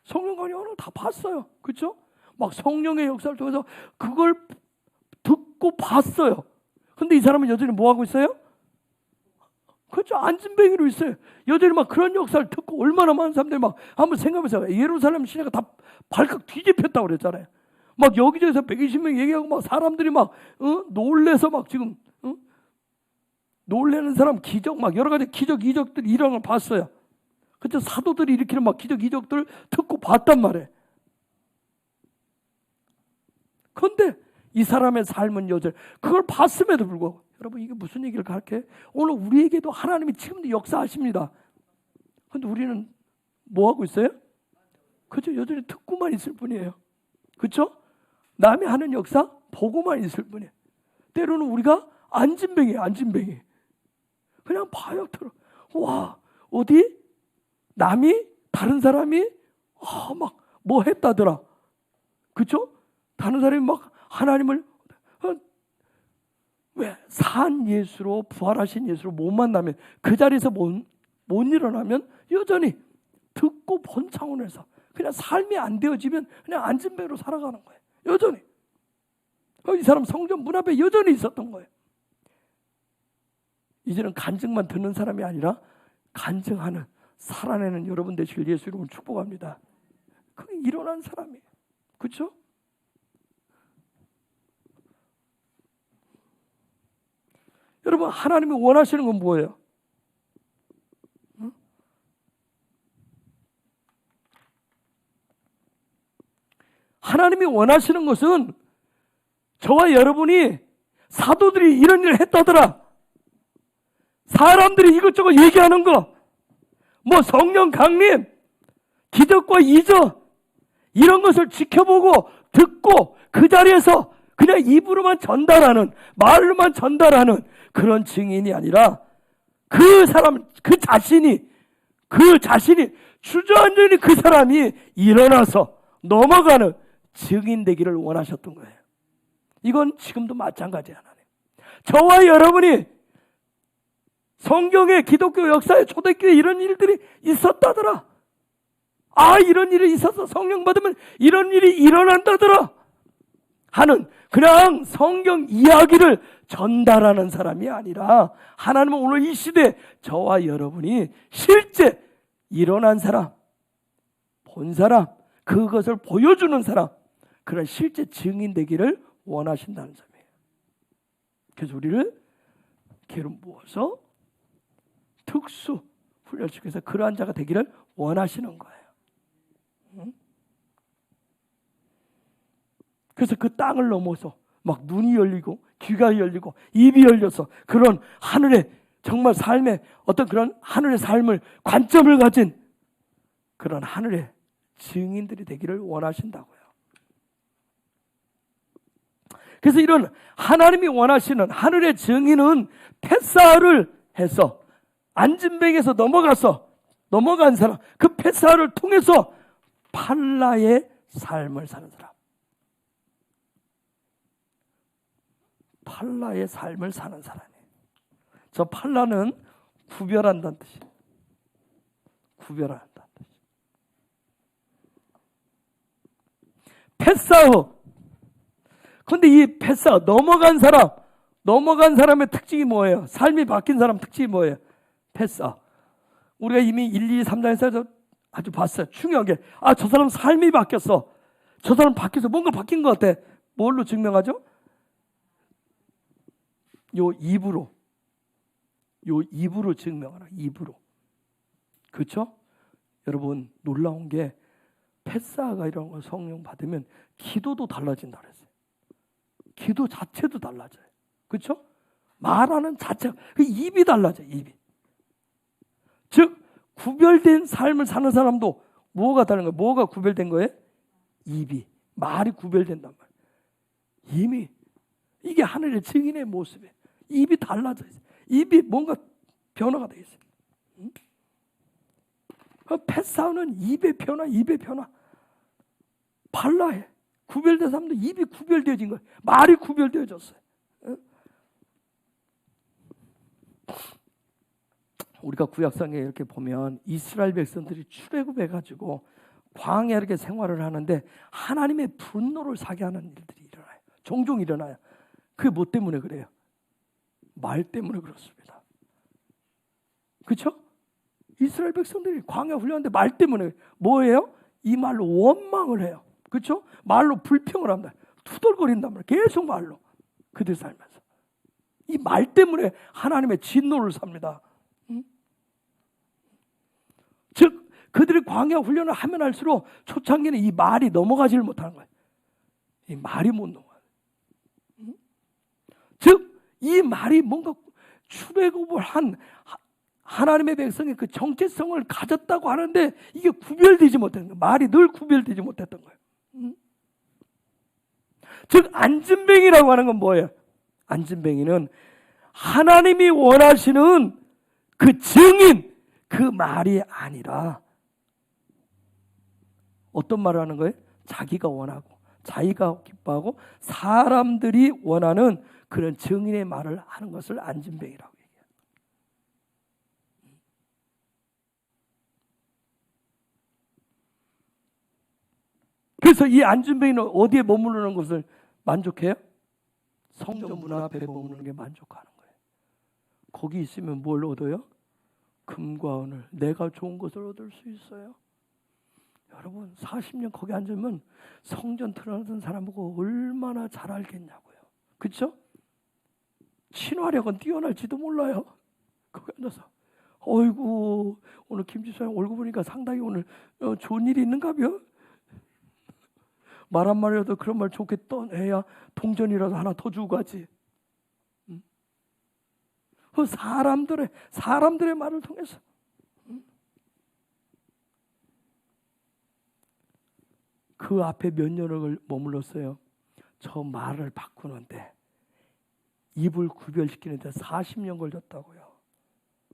성경관이 오늘 다 봤어요, 그렇죠? 막 성령의 역사를 통해서 그걸 듣고 봤어요. 근데 이 사람은 여전히 뭐 하고 있어요? 그렇죠. 안진뱅이로 있어요. 여전히 막 그런 역사를 듣고 얼마나 많은 사람들이 막 한번 생각해보세요. 예루살렘 시내가 다 발칵 뒤집혔다고 그랬잖아요. 막 여기저기서 120명 얘기하고 막 사람들이 막 놀래서 막 지금 놀래는 사람 기적 막 여러 가지 기적 이적들 이런 걸 봤어요. 그렇죠. 사도들이 일으키는 막 기적 이적들 듣고 봤단 말이에요. 그런데 이 사람의 삶은 여전히 그걸 봤음에도 불구하고 여러분 이게 무슨 얘기를 가르쳐요? 오늘 우리에게도 하나님이 지금도 역사하십니다. 그런데 우리는 뭐 하고 있어요? 그렇죠. 여전히 듣고만 있을 뿐이에요. 그렇죠? 남이 하는 역사 보고만 있을 뿐이에요. 때로는 우리가 안진뱅이에요. 안진뱅이. 그냥 봐요. 와 어디 남이 다른 사람이 막 뭐 했다더라. 그렇죠? 다른 사람이 막 하나님을 왜 산 예수로 부활하신 예수로 못 만나면 그 자리에서 못 일어나면 여전히 듣고 본 차원에서 그냥 삶이 안 되어지면 그냥 안진뱅이로 살아가는 거예요. 여전히 이 사람 성전 문 앞에 여전히 있었던 거예요. 이제는 간증만 듣는 사람이 아니라 간증하는 살아내는 여러분 되시길 예수 이름으로 축복합니다. 그게 일어난 사람이에요. 그렇죠? 여러분 하나님이 원하시는 건 뭐예요? 하나님이 원하시는 것은 저와 여러분이 사도들이 이런 일을 했다더라. 사람들이 이것저것 얘기하는 거, 뭐 성령 강림, 기적과 이적 이런 것을 지켜보고 듣고 그 자리에서 그냥 입으로만 전달하는 말로만 전달하는 그런 증인이 아니라 그 사람 그 자신이 주저앉으니 그 사람이 일어나서 넘어가는 증인 되기를 원하셨던 거예요. 이건 지금도 마찬가지 하나님. 저와 여러분이 성경의 기독교 역사의 초대교회 이런 일들이 있었다더라. 이런 일이 있어서 성령 받으면 이런 일이 일어난다더라 하는 그냥 성경 이야기를 전달하는 사람이 아니라 하나님은 오늘 이 시대에 저와 여러분이 실제 일어난 사람, 본 사람, 그것을 보여주는 사람, 그런 실제 증인 되기를 원하신다는 점이에요. 그래서 우리를 기름 부어서 특수 훈련시켜서 그러한 자가 되기를 원하시는 거예요. 그래서 그 땅을 넘어서 막 눈이 열리고 귀가 열리고 입이 열려서 그런 하늘의 정말 삶의 어떤 그런 하늘의 삶을 관점을 가진 그런 하늘의 증인들이 되기를 원하신다고요. 그래서 이런 하나님이 원하시는 하늘의 증인은 펫사를 해서 안진뱅에서 넘어간 사람, 그 펫사를 통해서 팔라의 삶을 사는 사람, 팔라의 삶을 사는 사람이에요. 저 팔라는 구별한다는 뜻이에요. 구별한다는 뜻이에요. 펫사후. 근데 이 펫사 넘어간 사람의 특징이 뭐예요? 삶이 바뀐 사람 특징이 뭐예요? 펫사. 우리가 이미 1, 2, 3장에서 아주 봤어요. 중요하게. 저 사람 삶이 바뀌었어. 저 사람 바뀌어서 뭔가 바뀐 것 같아. 뭘로 증명하죠? 요 입으로 증명하라. 입으로. 그렇죠? 여러분 놀라운 게 펫사가 이런 걸 성령 받으면 기도도 달라진다 그랬어요. 기도 자체도 달라져요. 그렇죠? 말하는 자체가 그 입이 달라져요. 입이. 즉 구별된 삶을 사는 사람도 뭐가 다른 거예요? 뭐가 구별된 거예요? 입이. 말이 구별된단 말이에요. 이미 이게 하늘의 증인의 모습이에요. 입이 달라져 있어요. 입이 뭔가 변화가 되어 있어요. 펫사는 입의 변화. 발라해. 구별된 사람도 입이 구별되어진 거예요. 말이 구별되어졌어요. 우리가 구약성에 이렇게 보면 이스라엘 백성들이 출애굽해가지고 광야에 이렇게 생활을 하는데 하나님의 분노를 사게 하는 일들이 일어나요. 종종 일어나요. 그게 뭐 때문에 그래요? 말 때문에 그렇습니다. 그렇죠? 이스라엘 백성들이 광야 훈련하는데 말 때문에 뭐예요? 이 말로 원망을 해요. 그렇죠? 말로 불평을 합니다. 투덜거린단 말이에요. 계속 말로 그들 살면서 이 말 때문에 하나님의 진노를 삽니다. 즉 그들이 광야 훈련을 하면 할수록 초창기는 이 말이 넘어가지를 못하는 거예요. 이 말이 못 넘어가요. 즉 이 말이 뭔가 출애굽을 한 하나님의 백성의 그 정체성을 가졌다고 하는데 이게 구별되지 못했던 거예요. 말이 늘 구별되지 못했던 거예요. 즉 안진뱅이라고 하는 건 뭐예요? 안진뱅이는 하나님이 원하시는 그 증인, 그 말이 아니라 어떤 말을 하는 거예요? 자기가 원하고 자기가 기뻐하고 사람들이 원하는 그런 증인의 말을 하는 것을 안진뱅이라고 얘기해요. 그래서 이 안진뱅이는 어디에 머무르는 것을 만족해요? 성전 문 앞에 머무르는 게 만족하는 거예요. 거기 있으면 뭘 얻어요? 금과 은을, 내가 좋은 것을 얻을 수 있어요. 여러분 40년 거기 앉으면 성전 들어가는 사람하고 얼마나 잘 알겠냐고요. 그렇죠? 친화력은 뛰어날지도 몰라요. 거기 앉아서 어이구 오늘 김지수님 얼굴 보니까 상당히 오늘 좋은 일이 있는가벼? 말 한마디라도 그런 말 좋게 떠내야 동전이라도 하나 더 주고 가지. 그 사람들의 말을 통해서 그 앞에 몇 년을 머물렀어요. 저 말을 바꾸는데 입을 구별시키는데 40년 걸렸다고요.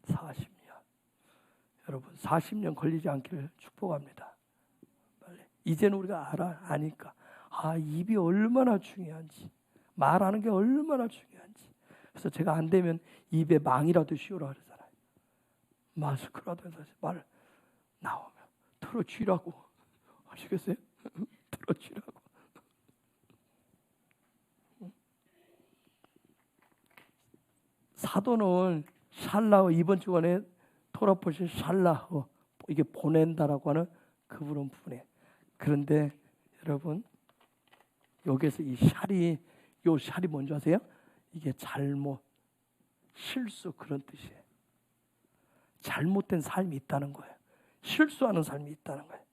40년. 여러분 40년 걸리지 않기를 축복합니다. 빨리. 이제는 우리가 아니까 입이 얼마나 중요한지, 말하는 게 얼마나 중요한지. 그래서 제가 안 되면 입에 망이라도 씌우라 그러잖아요. 마스크라도 해서 말 나오면 틀어쥐라고. 아시겠어요? 틀어쥐라고. 사도는 샬라흐, 이번 주간에 토라포시 샬라흐, 이게 보낸다라고 하는 그분은 분에. 그런데 여러분 여기서 이 샬이 뭔지 아세요? 이게 잘못, 실수 그런 뜻이에요. 잘못된 삶이 있다는 거예요. 실수하는 삶이 있다는 거예요.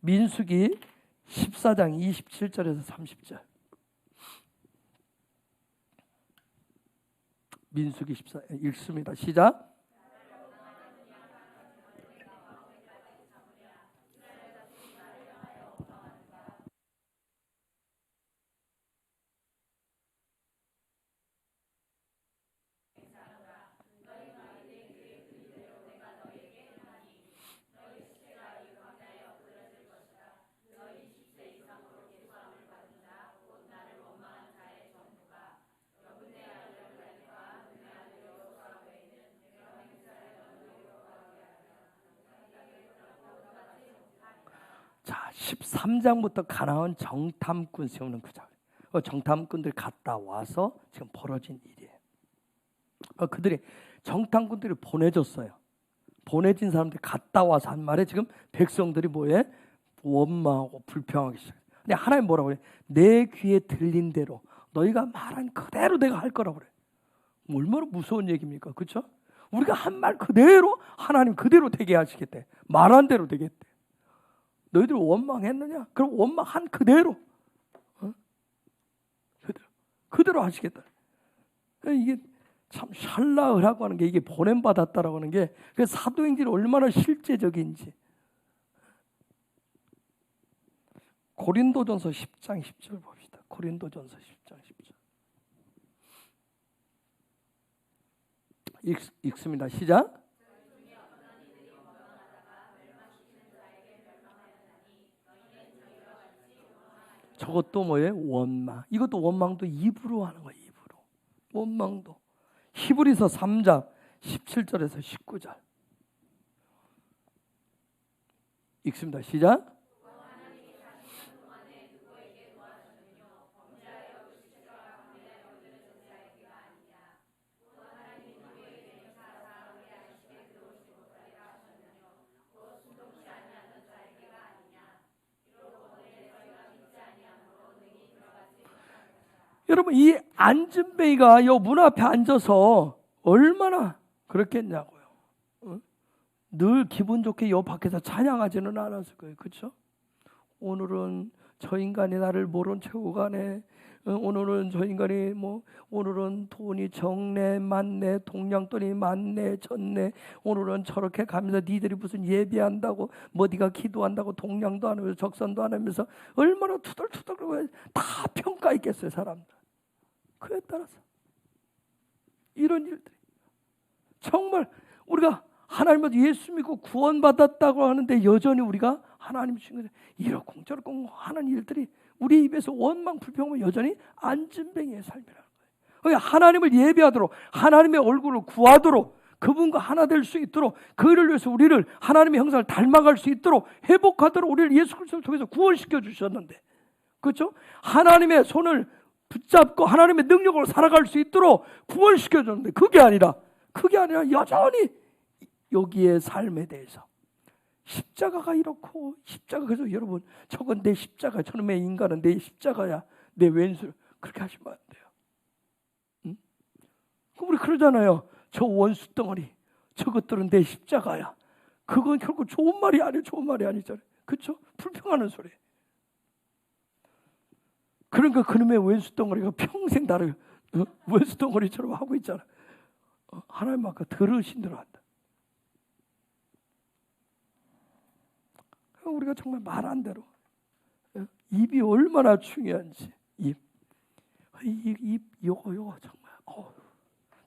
민수기 14장 27절에서 30절. 민수기 14 읽습니다. 시작. 자, 13장부터 가나안 정탐꾼 세우는 그 장면. 정탐꾼들이 갔다 와서 지금 벌어진 일이에요. 그들이 정탐꾼들이 보내줬어요. 보내진 사람들이 갔다 와서 한 말에 지금 백성들이 뭐해? 원망하고 불평하기 시작해요. 근데 하나님 뭐라고 그래? 내 귀에 들린 대로 너희가 말한 그대로 내가 할 거라고 그래. 얼마나 무서운 얘기입니까? 그렇죠? 우리가 한 말 그대로 하나님 그대로 되게 하시겠대. 말한 대로 되겠대. 너희들 원망했느냐? 그럼 원망한 그대로 그대로 하시겠다. 이게 참 샬라흐라고 하는 게 이게 보냄받았다라고 하는 게 그 사도행전이 얼마나 실제적인지. 고린도전서 10장 10절 봅시다. 고린도전서 10장 10절 읽습니다. 시작. 저것도 뭐예요? 원망. 이것도 원망도 입으로 하는 거예요. 입으로. 원망도. 히브리서 3장 17절에서 19절 읽습니다. 시작. 여러분 이 안진뱅이가 요 문 앞에 앉아서 얼마나 그렇겠냐고요. 늘 기분 좋게 요 밖에서 찬양하지는 않았을 거예요. 그렇죠? 오늘은 저 인간이 나를 모른 채고 가네. 오늘은 저 인간이 오늘은 돈이 적네 많네 동량돈이 많네 적네. 오늘은 저렇게 가면서 니들이 무슨 예배한다고 네가 기도한다고 동량도 안 하면서 적선도 안 하면서 얼마나 투덜투덜 다 평가했겠어요 사람들. 그에 따라서 이런 일들이 정말 우리가 하나님을 예수 믿고 구원받았다고 하는데 여전히 우리가 하나님 주신 것을 이러쿵저러쿵 하는 일들이 우리 입에서 원망 불평하면 여전히 안진뱅이의 삶이라는 거예요. 하나님을 예배하도록 하나님의 얼굴을 구하도록 그분과 하나 될 수 있도록 그를 위해서 우리를 하나님의 형상을 닮아갈 수 있도록 회복하도록 우리를 예수 그리스도를 통해서 구원시켜 주셨는데 그렇죠? 하나님의 손을 붙잡고 하나님의 능력으로 살아갈 수 있도록 구원시켜 줬는데 그게 아니라 여전히 여기에 삶에 대해서 십자가가 이렇고 십자가 그래서 여러분 저건 내 십자가 저놈의 인간은 내 십자가야 내 왼수 그렇게 하시면 안 돼요. 응? 그럼 우리 그러잖아요. 저 원수 덩어리 저것들은 내 십자가야. 그건 결국 좋은 말이 아니잖아요. 그렇죠? 불평하는 소리. 그러니까 그놈의 왼수 덩어리가 평생 나를 왼수 덩어리처럼 하고 있잖아. 하나님 아까 들으신 대로 한다. 우리가 정말 말한 대로 입이 얼마나 중요한지 요거 정말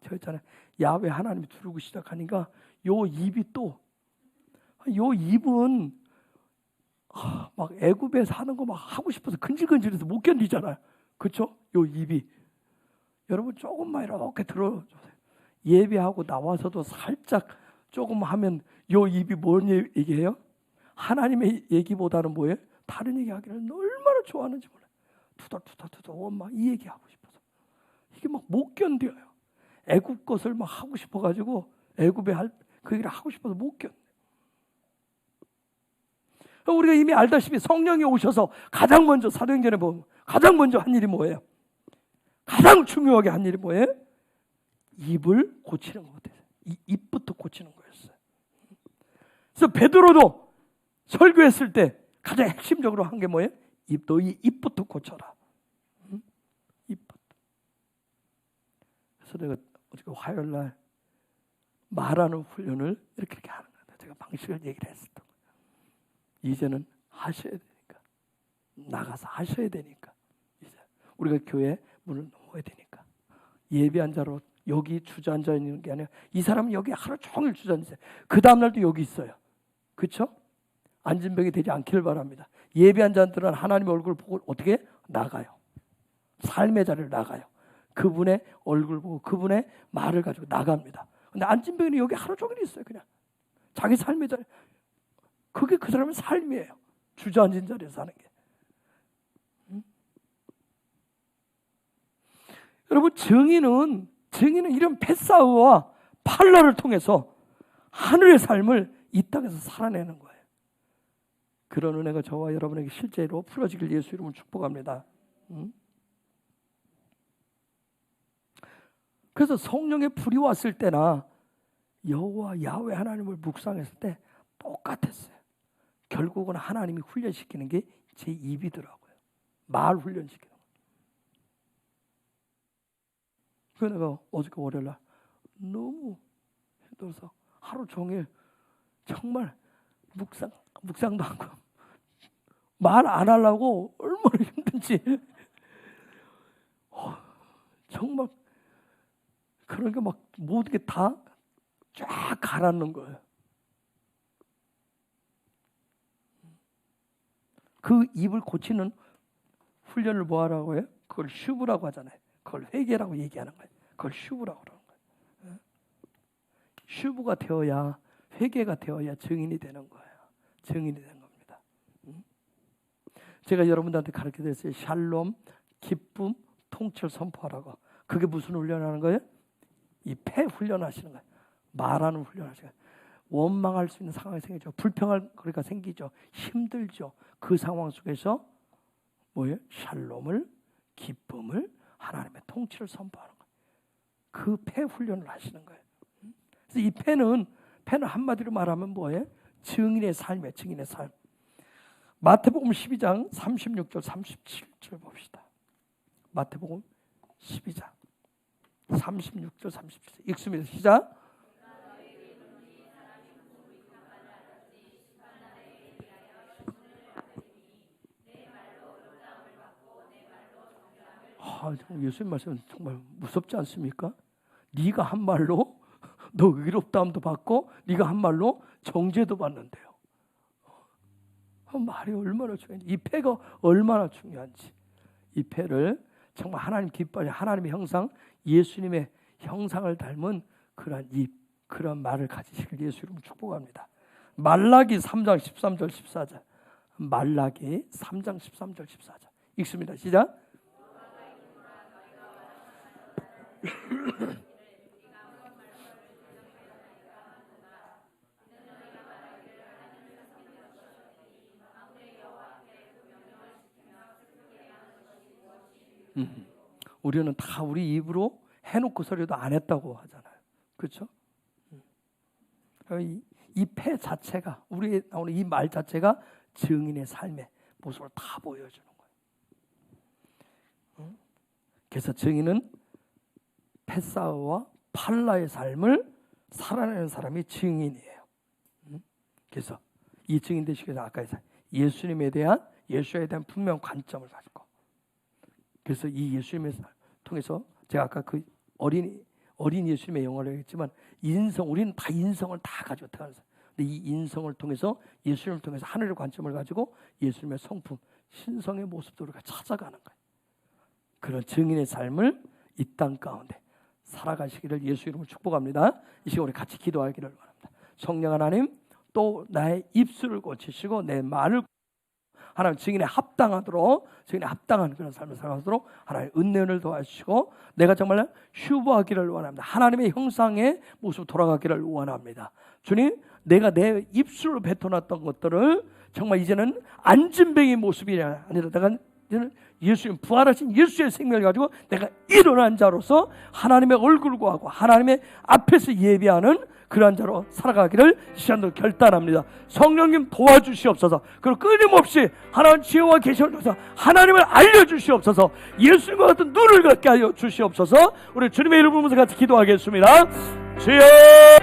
저 있잖아요. 야외 하나님이 두르고 시작하니까 요 입이 또 요 입은 막 애굽에서 하는 거 막 하고 싶어서 근질근질해서 못 견디잖아요. 그렇죠? 요 입이 여러분 조금만 이렇게 들어주세요. 예배하고 나와서도 살짝 조금 하면 요 입이 뭔 얘기해요? 하나님의 얘기보다는 뭐예요? 다른 얘기하기를 얼마나 좋아하는지 몰라요. 투덜투덜 원망 이 얘기하고 싶어서 이게 막 못 견뎌요. 애굽 것을 막 하고 싶어가지고 애굽에 그 얘기를 하고 싶어서 못 견뎌. 우리가 이미 알다시피 성령이 오셔서 가장 먼저 사도행전에 보면 가장 먼저 한 일이 뭐예요? 가장 중요하게 한 일이 뭐예요? 입을 고치는 것 같아요. 입부터 고치는 거였어요. 그래서 베드로도 설교했을 때 가장 핵심적으로 한 게 뭐예요? 너희 입부터 고쳐라. 입부터. 그래서 내가 그래가지고 화요일 날 말하는 훈련을 이렇게 하는 거예요. 제가 방식을 얘기를 했었던 거예요. 이제는 하셔야 되니까, 나가서 하셔야 되니까, 이제 우리가 교회 문을 넘어야 되니까. 예배한 자로 여기 주저앉아 있는 게 아니라 이 사람은 여기 하루 종일 주저앉아요. 그 다음날도 여기 있어요. 그렇죠? 안진병이 되지 않기를 바랍니다. 예배한 자들은 하나님의 얼굴을 보고 어떻게 나가요? 삶의 자리를 나가요. 그분의 얼굴 보고 그분의 말을 가지고 나갑니다. 근데 안진병이는 여기 하루 종일 있어요. 그냥 자기 삶의 자리. 그게 그 사람의 삶이에요. 주저앉은 자리에서 사는 게. 여러분, 정의는 이런 펫사우와 팔라를 통해서 하늘의 삶을 이 땅에서 살아내는 거예요. 그런 은혜가 저와 여러분에게 실제로 풀어지길 예수 이름으로 축복합니다. 그래서 성령의 불이 왔을 때나 여호와 야훼 하나님을 묵상했을 때 똑같았어요. 결국은 하나님이 훈련시키는 게 제 입이더라고요. 말 훈련시키는 거. 그래서 내가 어저께 월요일날 너무 힘들어서 하루 종일 정말 묵상도 하고 말 안 하려고 얼마나 힘든지 정말 그런 게 막 모든 게 다 쫙 가라앉는 거예요. 그 입을 고치는 훈련을 뭐 하라고 해요? 그걸 슈브라고 하잖아요. 그걸 회개라고 얘기하는 거예요. 그걸 슈브라고 그러는 거예요. 슈브가 되어야, 회개가 되어야 증인이 되는 거예요. 증인이 되는 겁니다. 제가 여러분들한테 가르쳐드렸어요. 샬롬, 기쁨, 통치를 선포하라고. 그게 무슨 훈련하는 거예요? 이 폐 훈련하시는 거예요. 말하는 훈련하시는 거예요. 원망할 수 있는 상황이 생기죠. 불평할 거리가 생기죠. 힘들죠. 그 상황 속에서 뭐예요? 샬롬을, 기쁨을, 하나님의 통치를 선포하는 거예요. 그 폐 훈련을 하시는 거예요. 그래서 이 폐는 한마디로 말하면 뭐예요? 증인의 삶이에요. 증인의 삶. 마태복음 12장 36절 37절 봅시다. 마태복음 12장 36절 37절 읽습니다. 시작. 예수님 말씀 정말 무섭지 않습니까? 네가 한 말로 너 의롭다함도 받고 네가 한 말로 정죄도 받는데요. 말이 얼마나 중요한지, 이 폐가 얼마나 중요한지, 이 폐를 정말 하나님 기뻐하는 하나님의 형상, 예수님의 형상을 닮은 그런 입, 그런 말을 가지시길 예수 이름으로 축복합니다. 말라기 3장 13절 14절. 말라기 3장 13절 14절 읽습니다. 시작. 우리는 다 우리 입으로 해놓고 소리도 안 했다고 하잖아요. 그렇죠? 이 폐 자체가, 우리에 나오는 이 말 자체가 증인의 삶의 모습을 다 보여주는 거예요. 그래서 증인은 펫사우와 팔라의 삶을 살아내는 사람이 증인이에요. 그래서 이 증인 되시기 위해서 아까 예수님에 대한, 예수에 대한 분명 관점을 가지고, 그래서 이 예수님을 통해서 제가 아까 그 어린 예수님의 영화를 했지만 우리는 다 인성을 다 가지고 태어났어요. 근데 이 인성을 통해서, 예수님을 통해서 하늘의 관점을 가지고 예수님의 성품, 신성의 모습도 우리가 찾아가는 거예요. 그런 증인의 삶을 이 땅 가운데 살아가시기를 예수 이름으로 축복합니다. 이 시간 우리 같이 기도하기를 바랍니다. 성령 하나님, 또 나의 입술을 고치시고 내 말을 하나님 증인에 합당하도록, 증인에 합당한 그런 삶을 살아가도록 하나님 은혜를 도와주시고 내가 정말 슈브하기를 원합니다. 하나님의 형상의 모습 돌아가기를 원합니다. 주님, 내가 내 입술로 뱉어놨던 것들을 정말 이제는 안진뱅이 모습이 아니라 내가 예수님, 부활하신 예수의 생명을 가지고 내가 일어난 자로서 하나님의 얼굴 구하고 하나님의 앞에서 예배하는 그러한 자로 살아가기를 이 시간도 결단합니다. 성령님 도와주시옵소서. 그리고 끊임없이 하나님 지혜와 계시를 주셔서 하나님을 알려주시옵소서. 예수님과 같은 눈을 갖게 하여 주시옵소서. 우리 주님의 이름을 부르면서 같이 기도하겠습니다. 주여